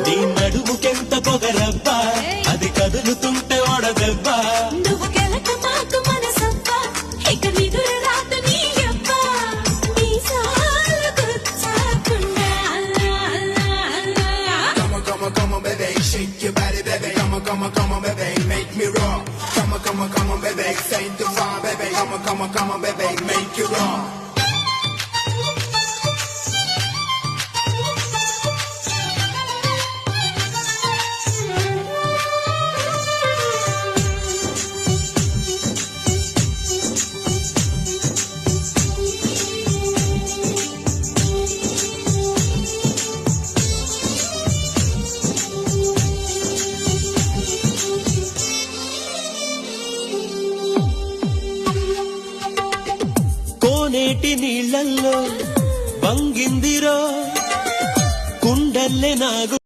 నీ నడుముకెంత పొగరబ్బా, అది కదులుతుంటే వడదెబ్బా. నువ్వు గెలక మాకు మనసబ్బా, ఇక నిదుర రాత నీ అబ్బా. మీసాలు గుచ్చాకుండా Come on, baby, shake your body, baby. Come on, baby, make me rock. Come on, baby, saint the vibe, baby. Come on, baby, make you rock. కోనేటి నీళ్ళల్లో వంగిందిరో కుండల్లే నాగు